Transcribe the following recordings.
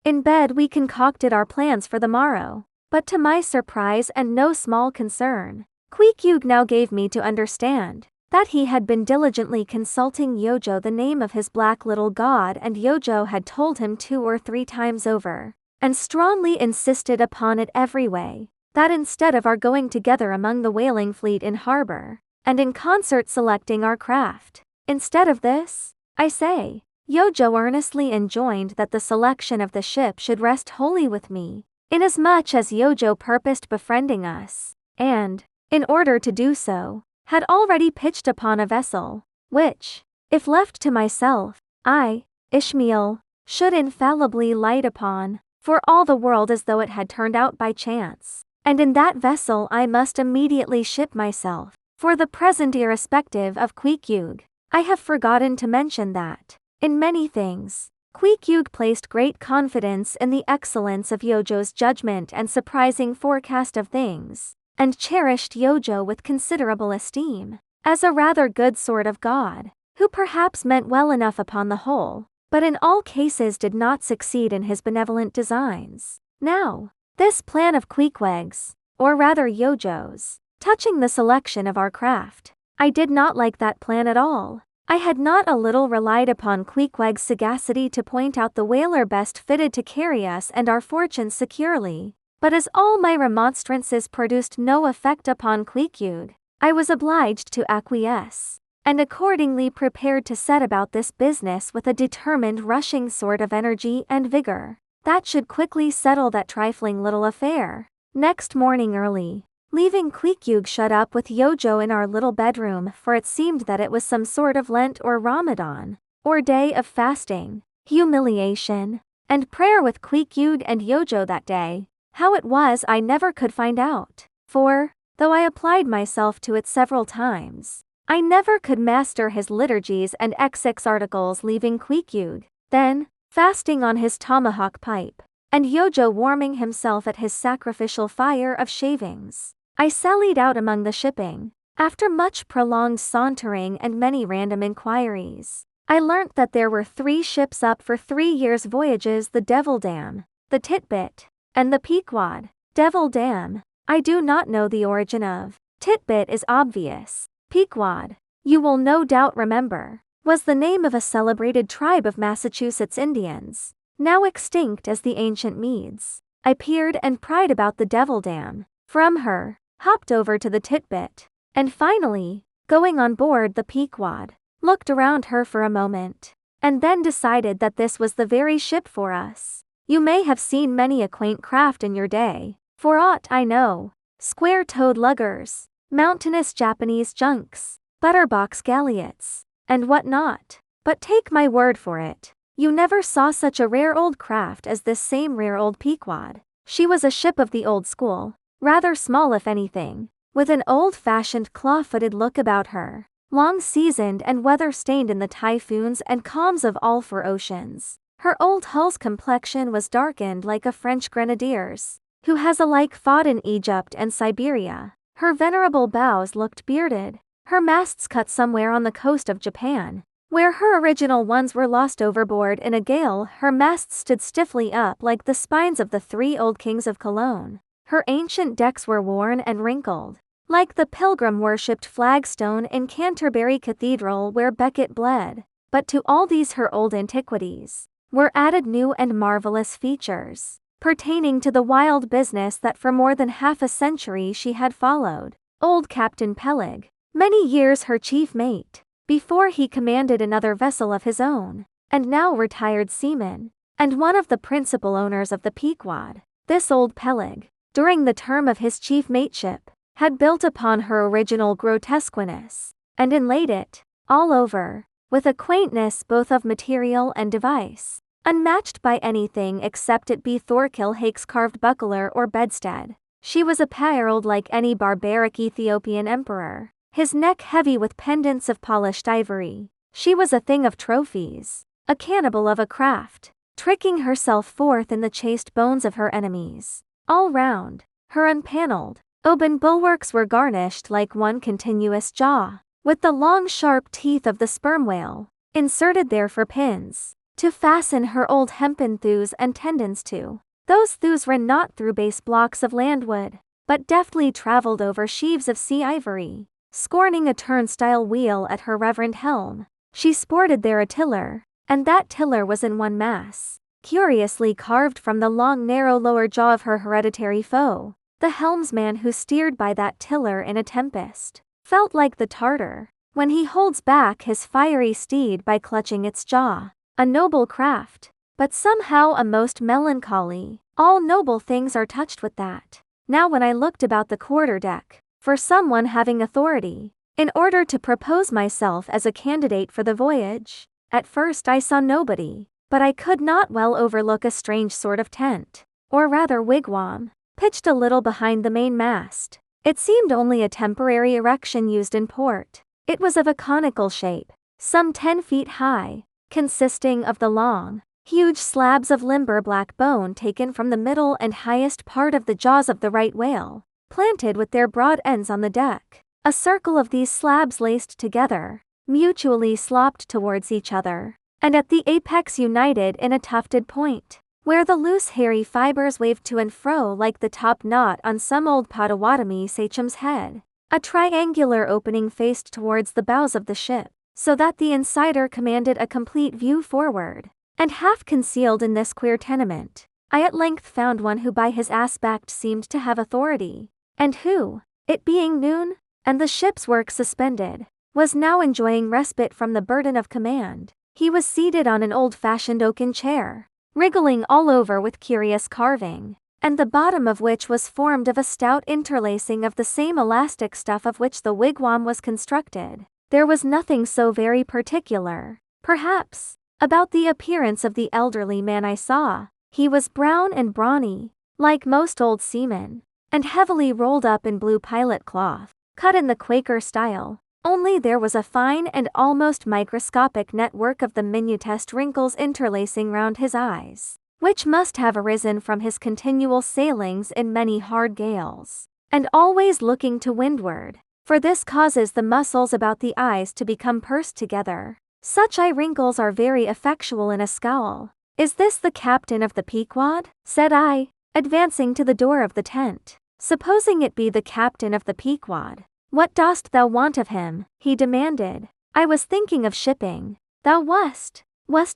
In bed we concocted our plans for the morrow. But to my surprise and no small concern, Queequeg now gave me to understand that he had been diligently consulting Yojo the name of his black little god, and Yojo had told him 2 or 3 times over, and strongly insisted upon it every way, that instead of our going together among the whaling fleet in harbor, and in concert selecting our craft, instead of this, I say, Yojo earnestly enjoined that the selection of the ship should rest wholly with me, inasmuch as Yojo purposed befriending us, and, in order to do so, had already pitched upon a vessel, which, if left to myself, I, Ishmael, should infallibly light upon, for all the world as though it had turned out by chance, and in that vessel I must immediately ship myself. For the present, irrespective of Queequeg, I have forgotten to mention that, in many things, Queequeg placed great confidence in the excellence of Yojo's judgment and surprising forecast of things, and cherished Yojo with considerable esteem, as a rather good sort of god, who perhaps meant well enough upon the whole, but in all cases did not succeed in his benevolent designs. Now, this plan of Queequeg's, or rather Yojo's, touching the selection of our craft, I did not like that plan at all. I had not a little relied upon Queequeg's sagacity to point out the whaler best fitted to carry us and our fortunes securely, but as all my remonstrances produced no effect upon Queequeg, I was obliged to acquiesce, and accordingly prepared to set about this business with a determined rushing sort of energy and vigor, that should quickly settle that trifling little affair. Next morning early, leaving Queequeg shut up with Yojo in our little bedroom, for it seemed that it was some sort of Lent or Ramadan, or day of fasting, humiliation, and prayer with Queequeg and Yojo that day. How it was I never could find out, for, though I applied myself to it several times, I never could master his liturgies and XX articles. Leaving Queequeg, then, fasting on his tomahawk pipe, and Yojo warming himself at his sacrificial fire of shavings, I sallied out among the shipping. After much prolonged sauntering and many random inquiries, I learnt that there were 3 ships up for 3 years' voyages: the Devil Dam, the Titbit, and the Pequod. Devil Dam, I do not know the origin of. Titbit is obvious. Pequod, you will no doubt remember, was the name of a celebrated tribe of Massachusetts Indians, now extinct as the ancient Medes. I peered and pried about the Devil Dam, from her, hopped over to the Titbit, and finally, going on board the Pequod, looked around her for a moment, and then decided that this was the very ship for us. You may have seen many a quaint craft in your day, for aught I know, square-toed luggers, mountainous Japanese junks, butterbox galliots, and what not, but take my word for it, you never saw such a rare old craft as this same rare old Pequod. She was a ship of the old school, rather small if anything, with an old-fashioned claw-footed look about her, long-seasoned and weather-stained in the typhoons and calms of all 4 oceans. Her old hull's complexion was darkened like a French grenadier's, who has alike fought in Egypt and Siberia. Her venerable bows looked bearded, her masts cut somewhere on the coast of Japan, where her original ones were lost overboard in a gale. Her masts stood stiffly up like the spines of the 3 old kings of Cologne. Her ancient decks were worn and wrinkled, like the pilgrim-worshipped flagstone in Canterbury Cathedral where Becket bled. But to all these her old antiquities were added new and marvelous features, pertaining to the wild business that for more than half a century she had followed. Old Captain Peleg, many years her chief mate, before he commanded another vessel of his own, and now retired seaman, and one of the principal owners of the Pequod. This old Peleg, during the term of his chief mateship, had built upon her original grotesqueness, and inlaid it, all over, with a quaintness both of material and device, unmatched by anything except it be Thorkill Hake's carved buckler or bedstead. She was apparelled like any barbaric Ethiopian emperor, his neck heavy with pendants of polished ivory. She was a thing of trophies, a cannibal of a craft, tricking herself forth in the chaste bones of her enemies. All round, her unpanelled, open bulwarks were garnished like one continuous jaw, with the long sharp teeth of the sperm whale, inserted there for pins. to fasten her old hempen thews and tendons to. Those thews ran not through base blocks of landwood, but deftly travelled over sheaves of sea ivory. Scorning a turnstile wheel at her reverend helm, she sported there a tiller, and that tiller was in one mass, curiously carved from the long narrow lower jaw of her hereditary foe. The helmsman who steered by that tiller in a tempest felt like the Tartar when he holds back his fiery steed by clutching its jaw. A noble craft, but somehow a most melancholy. All noble things are touched with that. Now when I looked about the quarter-deck for someone having authority, in order to propose myself as a candidate for the voyage, at first I saw nobody, but I could not well overlook a strange sort of tent, or rather wigwam, pitched a little behind the main mast. It seemed only a temporary erection used in port. It was of a conical shape, some 10 feet high, consisting of the long, huge slabs of limber black bone taken from the middle and highest part of the jaws of the right whale, planted with their broad ends on the deck. A circle of these slabs laced together, mutually slopped towards each other, and at the apex united in a tufted point, where the loose hairy fibers waved to and fro like the top knot on some old Potawatomi sachem's head. A triangular opening faced towards the bows of the ship, so that the insider commanded a complete view forward. And half concealed in this queer tenement, I at length found one who by his aspect seemed to have authority, and who, it being noon, and the ship's work suspended, was now enjoying respite from the burden of command. He was seated on an old-fashioned oaken chair, wriggling all over with curious carving, and the bottom of which was formed of a stout interlacing of the same elastic stuff of which the wigwam was constructed. There was nothing so very particular, perhaps, about the appearance of the elderly man I saw. He was brown and brawny, like most old seamen, and heavily rolled up in blue pilot cloth, cut in the Quaker style, only there was a fine and almost microscopic network of the minutest wrinkles interlacing round his eyes, which must have arisen from his continual sailings in many hard gales, and always looking to windward, for this causes the muscles about the eyes to become pursed together. Such eye wrinkles are very effectual in a scowl. "Is this the captain of the Pequod?" said I, advancing to the door of the tent. "Supposing it be the captain of the Pequod, what dost thou want of him?" he demanded. "I was thinking of shipping." "Thou wast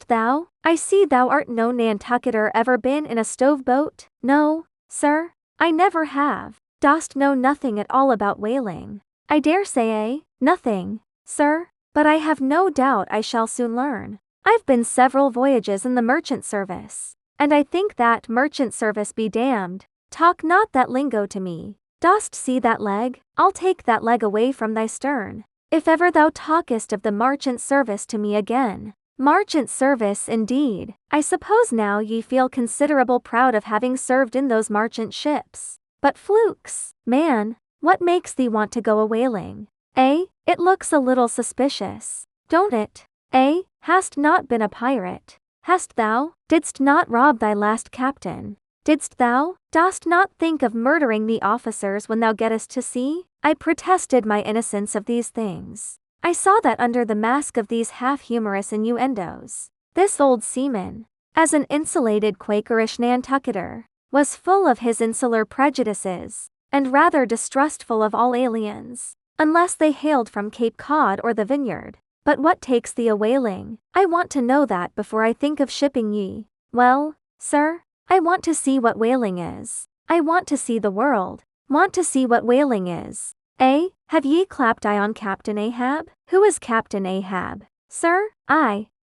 thou? I see thou art no Nantucketer. Ever been in a stove boat?" "No, sir, I never have." "Dost know nothing at all about whaling?" "I dare say nothing, sir, but I have no doubt I shall soon learn. I've been several voyages in the merchant service, and I think that merchant service be damned. Talk not that lingo to me. Dost see that leg? I'll take that leg away from thy stern, if ever thou talkest of the merchant service to me again." "Merchant service indeed. I suppose now ye feel considerable proud of having served in those merchant ships. But flukes, man, what makes thee want to go a-whaling? It looks a little suspicious, don't it? Hast not been a pirate? Hast thou? Didst not rob thy last captain? Didst thou? Dost not think of murdering the officers when thou gettest to sea?" I protested my innocence of these things. I saw that under the mask of these half-humorous innuendos, this old seaman, as an insulated Quakerish Nantucketer, was full of his insular prejudices, and rather distrustful of all aliens, unless they hailed from Cape Cod or the Vineyard. "But what takes thee a-whaling? I want to know that before I think of shipping ye." "Well, sir, I want to see what whaling is. I want to see the world. Want to see what whaling is." Have ye clapped eye on Captain Ahab?" "Who is Captain Ahab, sir?" I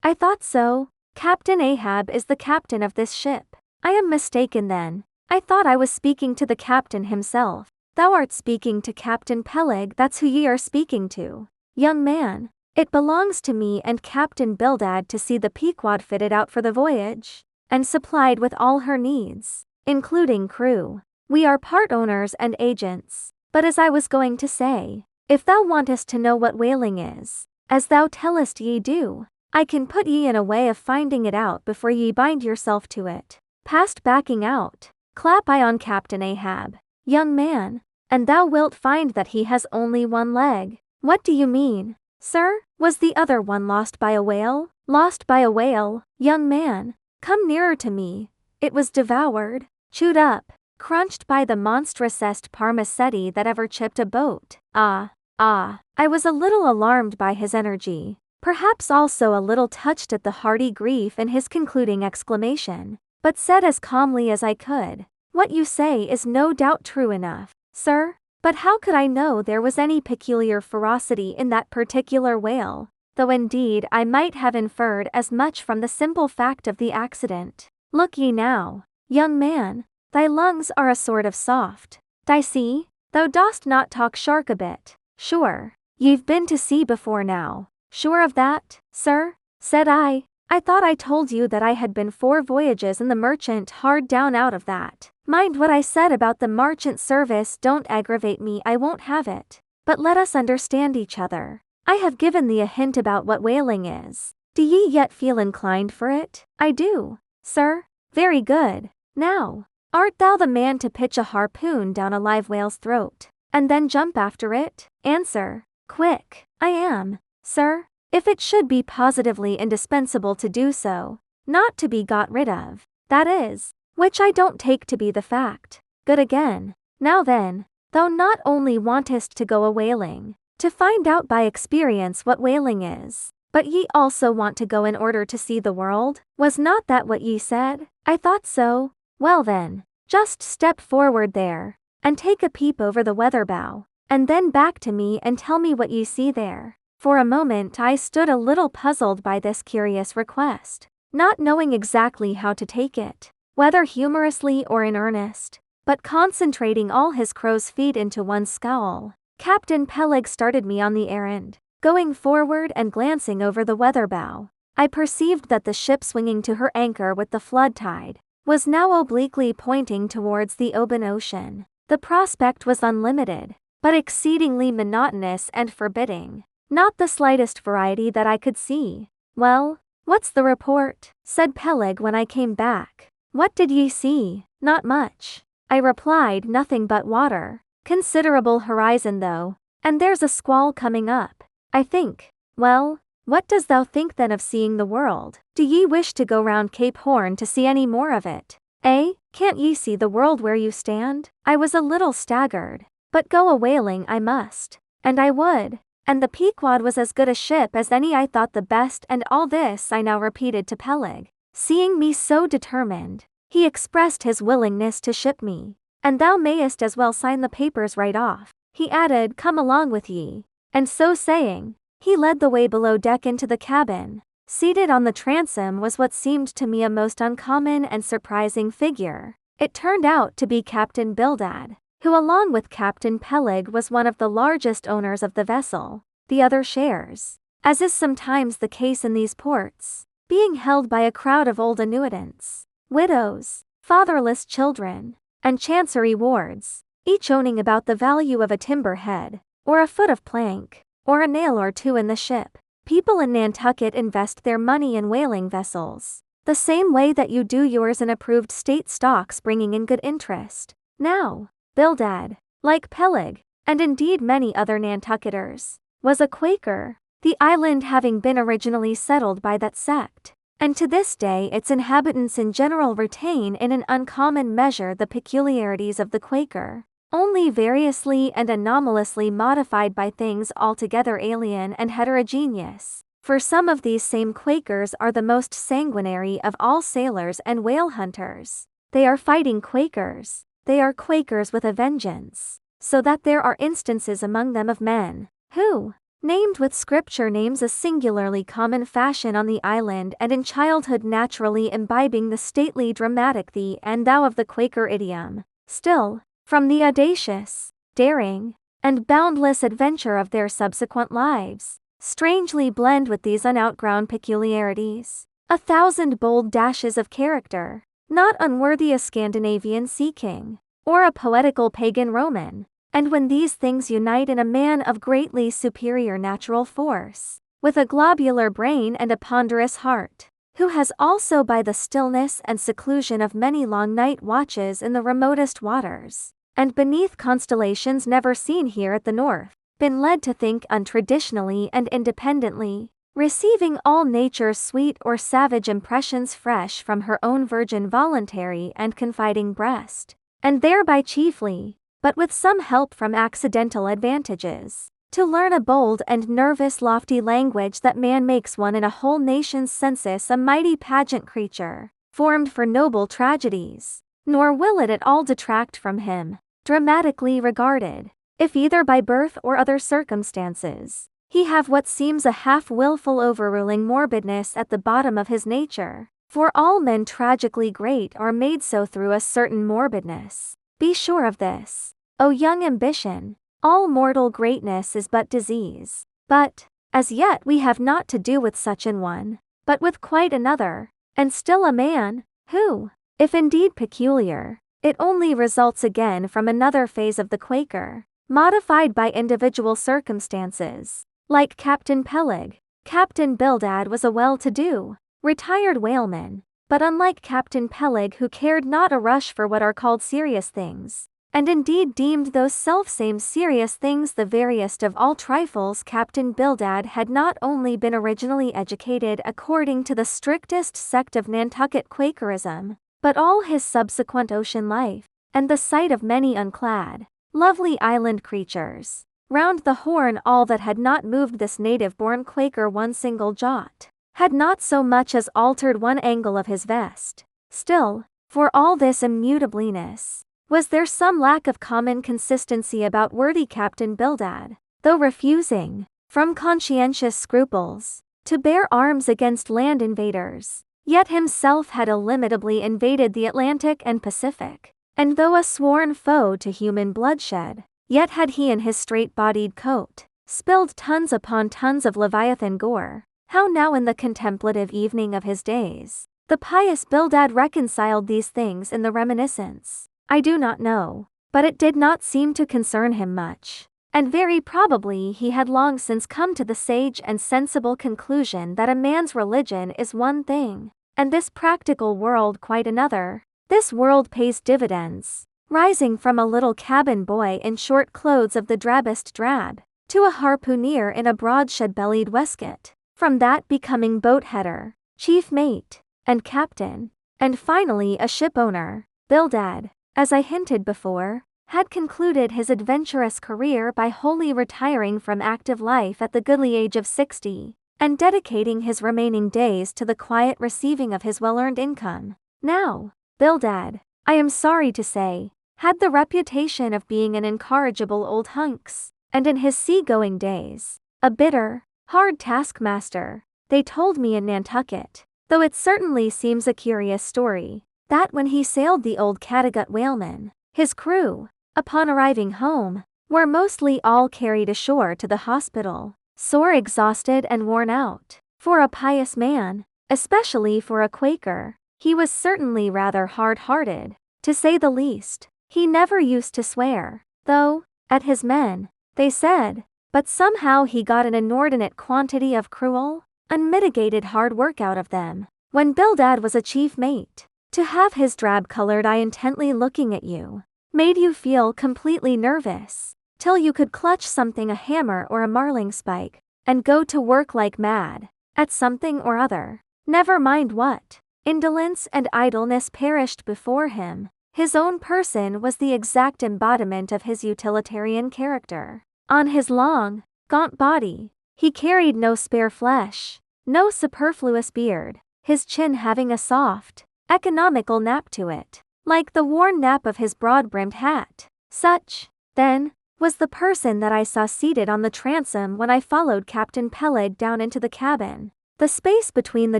thought so. Captain Ahab is the captain of this ship." "I am mistaken then. I thought I was speaking to the captain himself." "Thou art speaking to Captain Peleg. That's who ye are speaking to, young man. It belongs to me and Captain Bildad to see the Pequod fitted out for the voyage, and supplied with all her needs, including crew. We are part owners and agents. But as I was going to say, if thou wantest to know what whaling is, as thou tellest ye do, I can put ye in a way of finding it out before ye bind yourself to it. Past backing out, clap eye on Captain Ahab, young man, and thou wilt find that he has only one leg." "What do you mean, sir? Was the other one lost by a whale?" Lost by a whale. Young man, come nearer to me. It was devoured, chewed up, crunched by the monstrous parmacetti that ever chipped a boat. Ah. I was a little alarmed by his energy, perhaps also a little touched at the hearty grief in his concluding exclamation, but said as calmly as I could, "What you say is no doubt true enough, sir, but how could I know there was any peculiar ferocity in that particular whale, though indeed I might have inferred as much from the simple fact of the accident. Look ye now, young man, thy lungs are a sort of soft. Thy see, thou dost not talk shark a bit. Sure, ye've been to sea before now." "Sure of that, sir?" said I. "I thought I told you that I had been 4 voyages in the merchant, hard down out of that. Mind what I said about the merchant service, don't aggravate me, I won't have it. But let us understand each other. I have given thee a hint about what whaling is. Do ye yet feel inclined for it?" "I do, sir." "Very good. Now, art thou the man to pitch a harpoon down a live whale's throat, and then jump after it? Answer, quick." "I am, sir, if it should be positively indispensable to do so, not to be got rid of, that is, which I don't take to be the fact." "Good again. Now then, thou not only wantest to go a whaling, to find out by experience what whaling is, but ye also want to go in order to see the world? Was not that what ye said?" "I thought so." "Well then, just step forward there, and take a peep over the weather bow, and then back to me and tell me what ye see there." For a moment I stood a little puzzled by this curious request, not knowing exactly how to take it, whether humorously or in earnest, but concentrating all his crow's feet into one scowl. Captain Peleg started me on the errand. Going forward and glancing over the weather bow, I perceived that the ship, swinging to her anchor with the flood tide, was now obliquely pointing towards the open ocean. The prospect was unlimited, but exceedingly monotonous and forbidding. Not the slightest variety that I could see. "Well, what's the report?" said Peleg when I came back. "What did ye see?" "Not much," I replied, "nothing but water. Considerable horizon though, and there's a squall coming up, I think." "Well, what does thou think then of seeing the world? Do ye wish to go round Cape Horn to see any more of it?" "Eh, can't ye see the world where you stand?" I was a little staggered, but go a whaling I must, and I would. And the Pequod was as good a ship as any, I thought, the best, and all this I now repeated to Peleg. Seeing me so determined, he expressed his willingness to ship me. "And thou mayest as well sign the papers right off," he added, "come along with ye." And so saying, he led the way below deck into the cabin. Seated on the transom was what seemed to me a most uncommon and surprising figure. It turned out to be Captain Bildad, who along with Captain Peleg was one of the largest owners of the vessel, the other shares, as is sometimes the case in these ports, being held by a crowd of old annuitants, widows, fatherless children, and chancery wards, each owning about the value of a timber head, or a foot of plank, or a nail or two in the ship. People in Nantucket invest their money in whaling vessels, the same way that you do yours in approved state stocks, bringing in good interest. Now, Bildad, like Peleg, and indeed many other Nantucketers, was a Quaker, the island having been originally settled by that sect, and to this day its inhabitants in general retain in an uncommon measure the peculiarities of the Quaker, only variously and anomalously modified by things altogether alien and heterogeneous. For some of these same Quakers are the most sanguinary of all sailors and whale hunters. They are fighting Quakers. They are Quakers with a vengeance, so that there are instances among them of men, who, named with Scripture names, a singularly common fashion on the island, and in childhood naturally imbibing the stately dramatic thee and thou of the Quaker idiom, still, from the audacious, daring, and boundless adventure of their subsequent lives, strangely blend with these unoutgrown peculiarities 1,000 bold dashes of character, not unworthy a Scandinavian sea king, or a poetical pagan Roman. And when these things unite in a man of greatly superior natural force, with a globular brain and a ponderous heart, who has also by the stillness and seclusion of many long night watches in the remotest waters, and beneath constellations never seen here at the north, been led to think untraditionally and independently, receiving all nature's sweet or savage impressions fresh from her own virgin voluntary and confiding breast, and thereby chiefly, but with some help from accidental advantages, to learn a bold and nervous lofty language that man makes one in a whole nation's census a mighty pageant creature, formed for noble tragedies, nor will it at all detract from him, dramatically regarded, if either by birth or other circumstances, he have what seems a half-willful overruling morbidness at the bottom of his nature, for all men tragically great are made so through a certain morbidness. Be sure of this, O young ambition, all mortal greatness is but disease. But, as yet we have not to do with such an one, but with quite another, and still a man, who, if indeed peculiar, it only results again from another phase of the Quaker, modified by individual circumstances. Like Captain Peleg, Captain Bildad was a well-to-do, retired whaleman, but unlike Captain Peleg, who cared not a rush for what are called serious things, and indeed deemed those selfsame serious things the veriest of all trifles, Captain Bildad had not only been originally educated according to the strictest sect of Nantucket Quakerism, but all his subsequent ocean life, and the sight of many unclad, lovely island creatures, round the Horn, all that had not moved this native-born Quaker one single jot, had not so much as altered one angle of his vest. Still, for all this immutableness, was there some lack of common consistency about worthy Captain Bildad, though refusing, from conscientious scruples, to bear arms against land invaders, yet himself had illimitably invaded the Atlantic and Pacific, and though a sworn foe to human bloodshed, yet had he in his straight-bodied coat spilled tons upon tons of Leviathan gore. How now in the contemplative evening of his days, the pious Bildad reconciled these things in the reminiscence, I do not know, but it did not seem to concern him much, and very probably he had long since come to the sage and sensible conclusion that a man's religion is one thing, and this practical world quite another. This world pays dividends, rising from a little cabin boy in short clothes of the drabbest drab, to a harpooner in a broad shed-bellied waistcoat, from that becoming boat-header, chief mate, and captain, and finally a ship-owner. Bildad, as I hinted before, had concluded his adventurous career by wholly retiring from active life at the goodly age of 60, and dedicating his remaining days to the quiet receiving of his well-earned income. Now, Bildad, I am sorry to say, had the reputation of being an incorrigible old hunks, and in his sea-going days, a bitter, hard taskmaster. They told me in Nantucket, though it certainly seems a curious story, that when he sailed the old Cattegut whaleman, his crew, upon arriving home, were mostly all carried ashore to the hospital, sore exhausted and worn out. For a pious man, especially for a Quaker, he was certainly rather hard-hearted, to say the least. He never used to swear, though, at his men, they said, but somehow he got an inordinate quantity of cruel, unmitigated hard work out of them. When Bildad was a chief mate, to have his drab-colored eye intently looking at you, made you feel completely nervous, till you could clutch something, a hammer or a marling spike, and go to work like mad, at something or other, never mind what. Indolence and idleness perished before him. His own person was the exact embodiment of his utilitarian character. On his long, gaunt body, he carried no spare flesh, no superfluous beard, his chin having a soft, economical nap to it, like the worn nap of his broad-brimmed hat. Such, then, was the person that I saw seated on the transom when I followed Captain Peleg down into the cabin. The space between the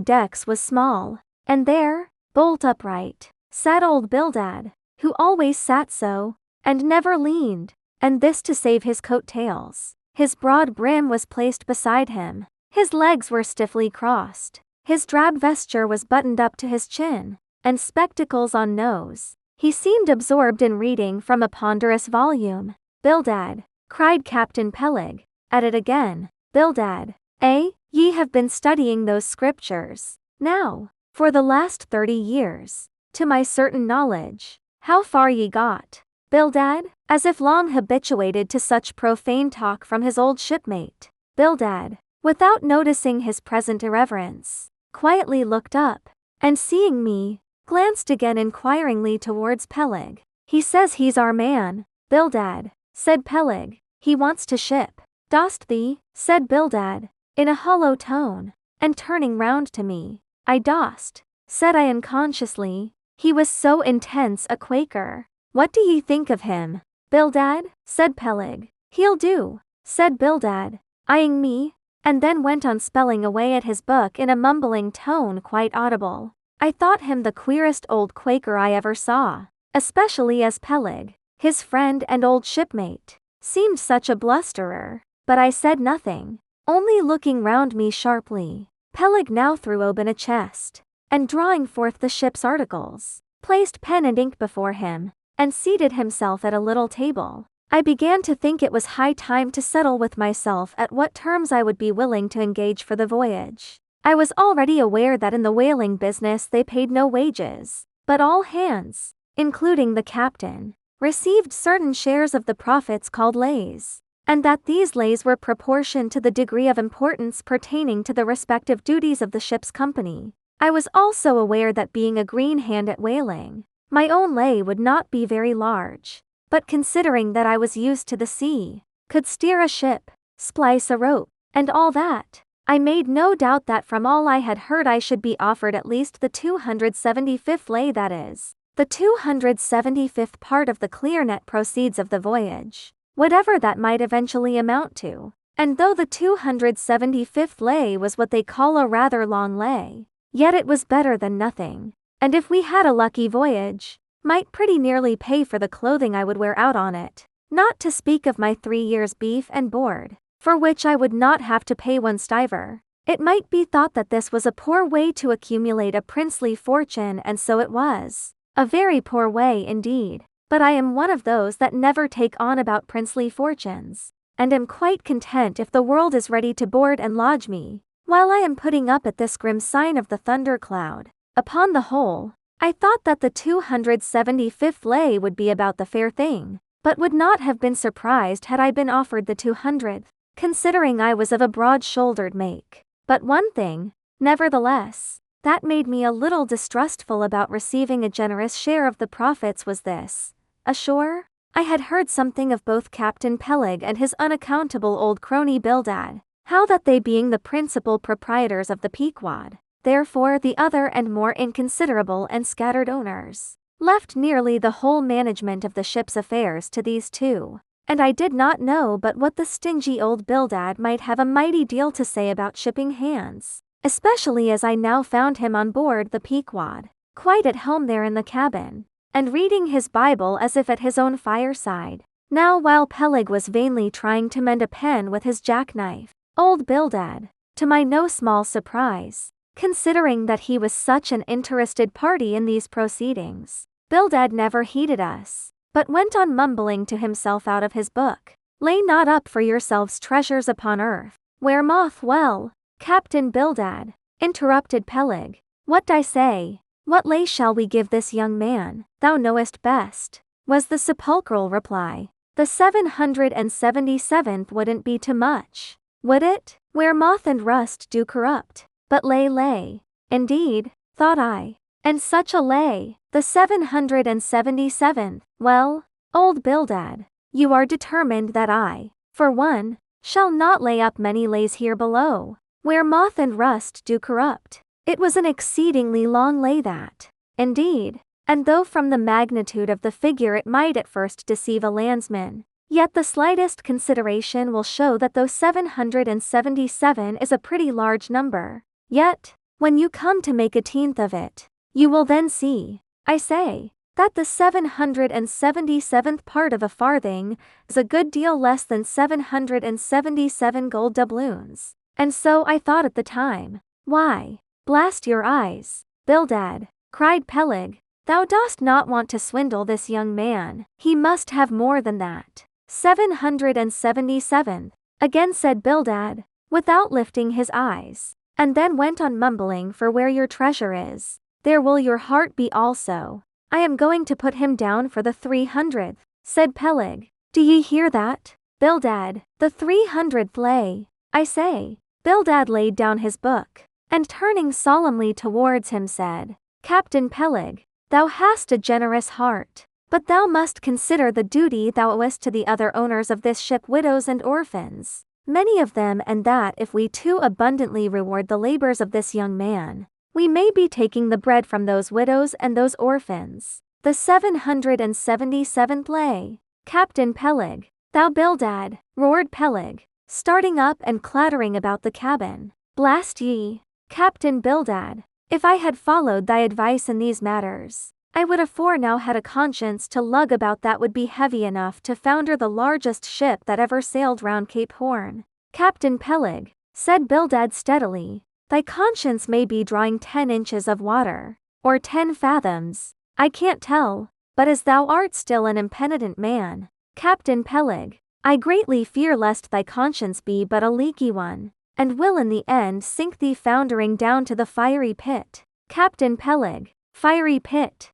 decks was small, and there, bolt upright, sat old Bildad, who always sat so, and never leaned, and this to save his coat-tails. His broad brim was placed beside him, his legs were stiffly crossed, his drab vesture was buttoned up to his chin, and spectacles on nose. He seemed absorbed in reading from a ponderous volume. Bildad, cried Captain Peleg, at it again. Bildad, eh? Ye have been studying those scriptures, now, for the last 30 years, to my certain knowledge. How far ye got? Bildad, as if long habituated to such profane talk from his old shipmate. Bildad, without noticing his present irreverence, quietly looked up, and seeing me, glanced again inquiringly towards Peleg. "He says he's our man, Bildad," said Peleg. "He wants to ship." "Dost thee?" said Bildad, in a hollow tone, and turning round to me. "I dost," said I unconsciously. He was so intense a Quaker. "What do ye think of him, Bildad?" said Peleg. "He'll do," said Bildad, eyeing me, and then went on spelling away at his book in a mumbling tone quite audible. I thought him the queerest old Quaker I ever saw, especially as Peleg, his friend and old shipmate, seemed such a blusterer. But I said nothing, only looking round me sharply. Peleg now threw open a chest, and drawing forth the ship's articles, placed pen and ink before him, and seated himself at a little table. I began to think it was high time to settle with myself at what terms I would be willing to engage for the voyage. I was already aware that in the whaling business they paid no wages, but all hands, including the captain, received certain shares of the profits called lays, and that these lays were proportioned to the degree of importance pertaining to the respective duties of the ship's company. I was also aware that being a green hand at whaling, my own lay would not be very large, but considering that I was used to the sea, could steer a ship, splice a rope, and all that, I made no doubt that from all I had heard I should be offered at least the 275th lay, that is, the 275th part of the clear net proceeds of the voyage, whatever that might eventually amount to. And though the 275th lay was what they call a rather long lay, yet it was better than nothing, and if we had a lucky voyage, might pretty nearly pay for the clothing I would wear out on it, not to speak of my 3 years' beef and board, for which I would not have to pay 1 stiver. It might be thought that this was a poor way to accumulate a princely fortune, and so it was. A very poor way indeed, but I am one of those that never take on about princely fortunes, and am quite content if the world is ready to board and lodge me, while I am putting up at this grim sign of the thundercloud. Upon the whole, I thought that the 275th lay would be about the fair thing, but would not have been surprised had I been offered the 200th, considering I was of a broad-shouldered make. But one thing, nevertheless, that made me a little distrustful about receiving a generous share of the profits was this. Ashore, I had heard something of both Captain Peleg and his unaccountable old crony Bildad, how that they being the principal proprietors of the Pequod, therefore the other and more inconsiderable and scattered owners, left nearly the whole management of the ship's affairs to these two, and I did not know but what the stingy old Bildad might have a mighty deal to say about shipping hands, especially as I now found him on board the Pequod, quite at home there in the cabin, and reading his Bible as if at his own fireside. Now while Peleg was vainly trying to mend a pen with his jackknife, old Bildad, to my no small surprise, considering that he was such an interested party in these proceedings, Bildad never heeded us, but went on mumbling to himself out of his book. "Lay not up for yourselves treasures upon earth, where moth well." "Captain Bildad," interrupted Peleg, "what I say? What lay shall we give this young man? Thou knowest best," was the sepulchral reply. "The 777th wouldn't be too much, would it? Where moth and rust do corrupt. But lay. Indeed, thought I. And such a lay, the 777th. Well, old Bildad, you are determined that I, for one, shall not lay up many lays here below, where moth and rust do corrupt." It was an exceedingly long lay that, indeed, and though from the magnitude of the figure it might at first deceive a landsman, yet the slightest consideration will show that though 777 is a pretty large number, yet, when you come to make a tenth of it, you will then see, I say, that the 777th part of a farthing is a good deal less than 777 gold doubloons, and so I thought at the time. "Why, blast your eyes, Bildad," cried Peleg, "thou dost not want to swindle this young man. He must have more than that." 777th, again said Bildad, without lifting his eyes, and then went on mumbling, "For where your treasure is, there will your heart be also." "I am going to put him down for the 300th, said Peleg. "Do ye hear that, Bildad? The 300th lay, I say." Bildad laid down his book, and turning solemnly towards him said, Captain Peleg, thou hast a generous heart, but thou must consider the duty thou owest to the other owners of this ship, widows and orphans, many of them, and that if we too abundantly reward the labors of this young man, we may be taking the bread from those widows and those orphans. The 777th lay. Captain Peleg, thou Bildad, roared Peleg, starting up and clattering about the cabin. Blast ye, Captain Bildad, if I had followed thy advice in these matters, I would afore now had a conscience to lug about that would be heavy enough to founder the largest ship that ever sailed round Cape Horn. Captain Peleg, said Bildad steadily, thy conscience may be drawing 10 inches of water, or 10 fathoms, I can't tell, but as thou art still an impenitent man, Captain Peleg, I greatly fear lest thy conscience be but a leaky one, and will in the end sink thee foundering down to the fiery pit. Captain Peleg, fiery pit,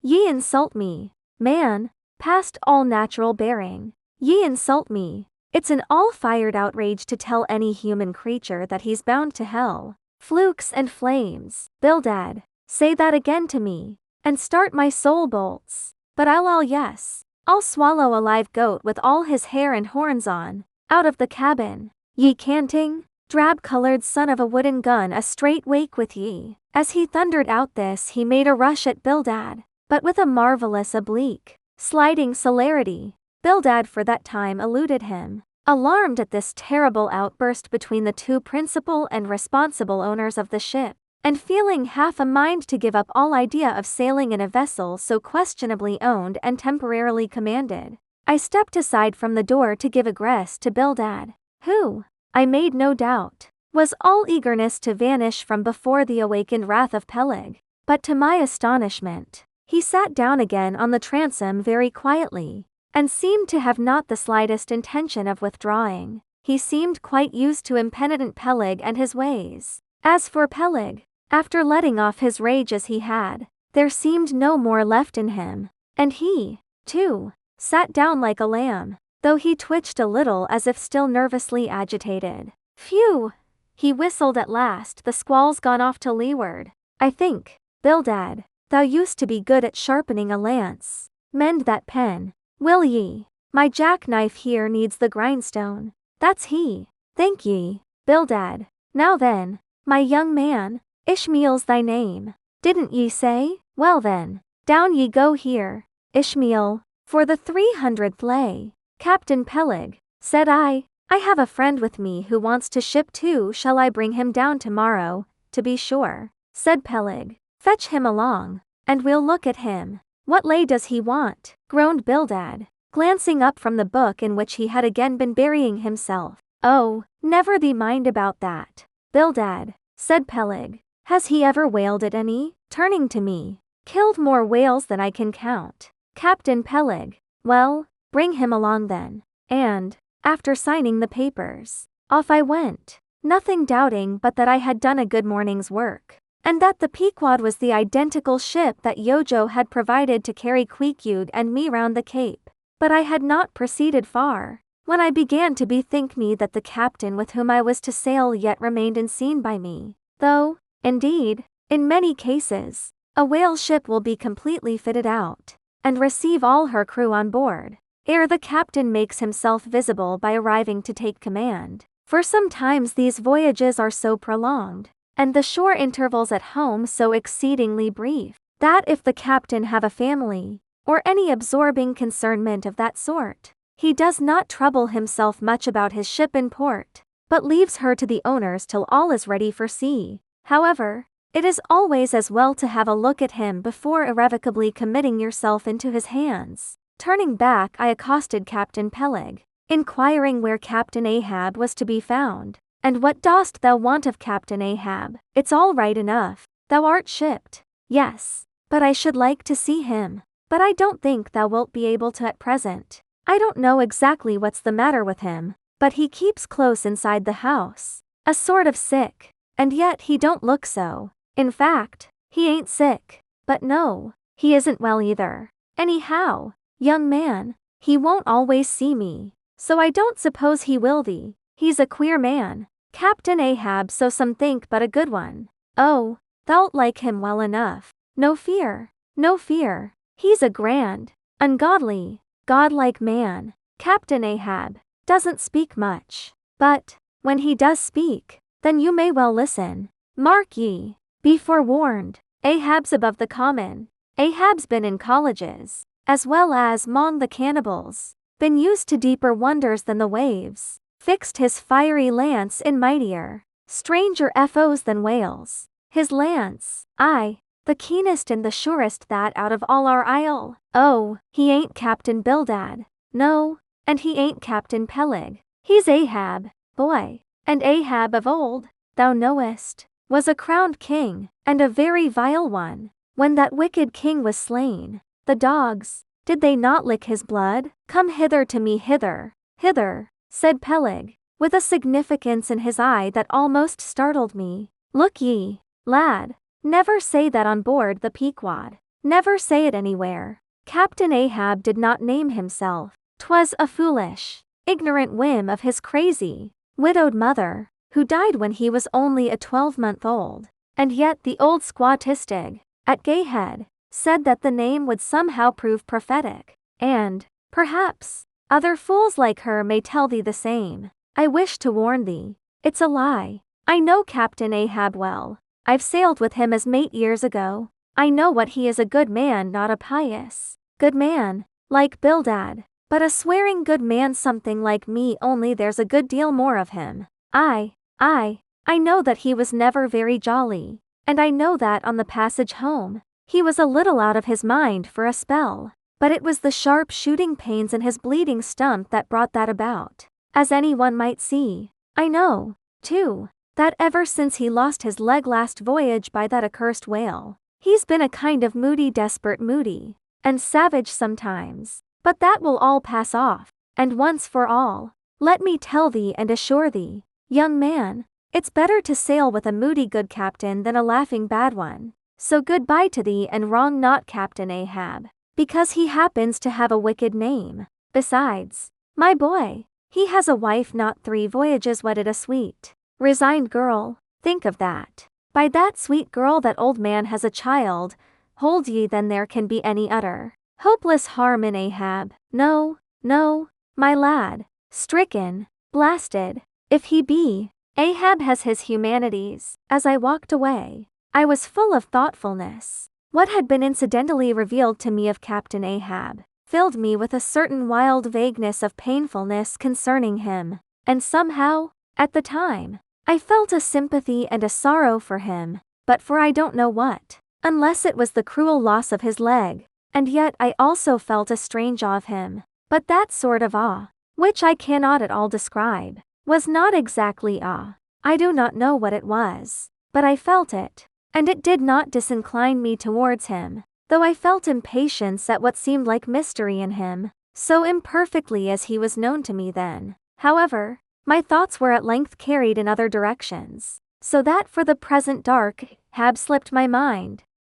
ye insult me, man, past all natural bearing, ye insult me, it's an all-fired outrage to tell any human creature that he's bound to hell. Flukes and flames, Bildad, say that again to me, and start my soul bolts, but I'll swallow a live goat with all his hair and horns on, out of the cabin, ye canting, drab-colored son of a wooden gun, a straight wake with ye. As he thundered out this he made a rush at Bildad, but with a marvelous oblique, sliding celerity. Bildad for that time eluded him. Alarmed at this terrible outburst between the two principal and responsible owners of the ship, and feeling half a mind to give up all idea of sailing in a vessel so questionably owned and temporarily commanded, I stepped aside from the door to give egress to Bildad, who, I made no doubt, was all eagerness to vanish from before the awakened wrath of Peleg. But to my astonishment, he sat down again on the transom very quietly, and seemed to have not the slightest intention of withdrawing. He seemed quite used to impenitent Peleg and his ways. As for Peleg, after letting off his rage as he had, there seemed no more left in him, and he, too, sat down like a lamb, though he twitched a little as if still nervously agitated. Phew! He whistled at last. The squall's gone off to leeward, I think. Bildad, thou used to be good at sharpening a lance. Mend that pen, will ye? My jackknife here needs the grindstone. That's he. Thank ye, Bildad. Now then, my young man, Ishmael's thy name, didn't ye say? Well then, down ye go here, Ishmael, for the 300th lay. Captain Peleg, said I have a friend with me who wants to ship too. Shall I bring him down tomorrow? To be sure, said Peleg. Fetch him along, and we'll look at him. What lay does he want? Groaned Bildad, glancing up from the book in which he had again been burying himself. Oh, never thee mind about that, Bildad, said Peleg. Has he ever whaled at any? Turning to me. Killed more whales than I can count. Captain Peleg, well, bring him along then. And, after signing the papers, off I went, nothing doubting but that I had done a good morning's work, and that the Pequod was the identical ship that Yojo had provided to carry Queequeg and me round the Cape. But I had not proceeded far, when I began to bethink me that the captain with whom I was to sail yet remained unseen by me, though, indeed, in many cases, a whale ship will be completely fitted out, and receive all her crew on board, ere the captain makes himself visible by arriving to take command. For sometimes these voyages are so prolonged, and the shore intervals at home so exceedingly brief, that if the captain have a family, or any absorbing concernment of that sort, he does not trouble himself much about his ship in port, but leaves her to the owners till all is ready for sea. However, it is always as well to have a look at him before irrevocably committing yourself into his hands. Turning back, I accosted Captain Peleg, inquiring where Captain Ahab was to be found. And what dost thou want of Captain Ahab? It's all right enough. Thou art shipped. Yes, but I should like to see him. But I don't think thou wilt be able to at present. I don't know exactly what's the matter with him, but he keeps close inside the house, a sort of sick, and yet he don't look so. In fact, he ain't sick, but no, he isn't well either. Anyhow, young man, he won't always see me, so I don't suppose he will thee. He's a queer man. Captain Ahab, so some think, but a good one. Oh, thou'lt like him well enough. No fear, no fear. He's a grand, ungodly, godlike man. Captain Ahab doesn't speak much, but when he does speak, then you may well listen. Mark ye, be forewarned. Ahab's above the common. Ahab's been in colleges, as well as 'mong the cannibals, been used to deeper wonders than the waves, fixed his fiery lance in mightier, stranger foes than whales. His lance, aye, the keenest and the surest that out of all our isle. Oh, he ain't Captain Bildad, no, and he ain't Captain Peleg. He's Ahab, boy, and Ahab of old, thou knowest, was a crowned king, and a very vile one. When that wicked king was slain, the dogs, did they not lick his blood? Come hither to me, hither, hither, said Peleg, with a significance in his eye that almost startled me. Look ye, lad, never say that on board the Pequod. Never say it anywhere. Captain Ahab did not name himself. 'Twas a foolish, ignorant whim of his crazy, widowed mother, who died when he was only a 12-month-old. And yet the old squattistig, at Gayhead, said that the name would somehow prove prophetic. And, perhaps, other fools like her may tell thee the same. I wish to warn thee, it's a lie. I know Captain Ahab well. I've sailed with him as mate years ago. I know what he is, a good man, not a pious good man, like Bildad, but a swearing good man, something like me, only there's a good deal more of him. I know that he was never very jolly, and I know that on the passage home, he was a little out of his mind for a spell, but it was the sharp shooting pains in his bleeding stump that brought that about, as anyone might see. I know, too, that ever since he lost his leg last voyage by that accursed whale, he's been a kind of desperate moody, and savage sometimes, but that will all pass off, and once for all, let me tell thee and assure thee, young man, it's better to sail with a moody good captain than a laughing bad one. So goodbye to thee, and wrong not Captain Ahab, because he happens to have a wicked name. Besides, my boy, he has a wife, not 3 voyages wedded, a sweet, resigned girl. Think of that. By that sweet girl that old man has a child. Hold ye, then there can be any utter, hopeless harm in Ahab? No, no, my lad, stricken, blasted, if he be. Ahab has his humanities. As I walked away, I was full of thoughtfulness. What had been incidentally revealed to me of Captain Ahab filled me with a certain wild vagueness of painfulness concerning him, and somehow, at the time, I felt a sympathy and a sorrow for him, but for I don't know what, unless it was the cruel loss of his leg, and yet I also felt a strange awe of him. But that sort of awe, which I cannot at all describe, was not exactly awe. I do not know what it was, but I felt it, and it did not disincline me towards him, though I felt impatience at what seemed like mystery in him, so imperfectly as he was known to me then. However, my thoughts were at length carried in other directions, so that for the present dark Ahab slipped my mind.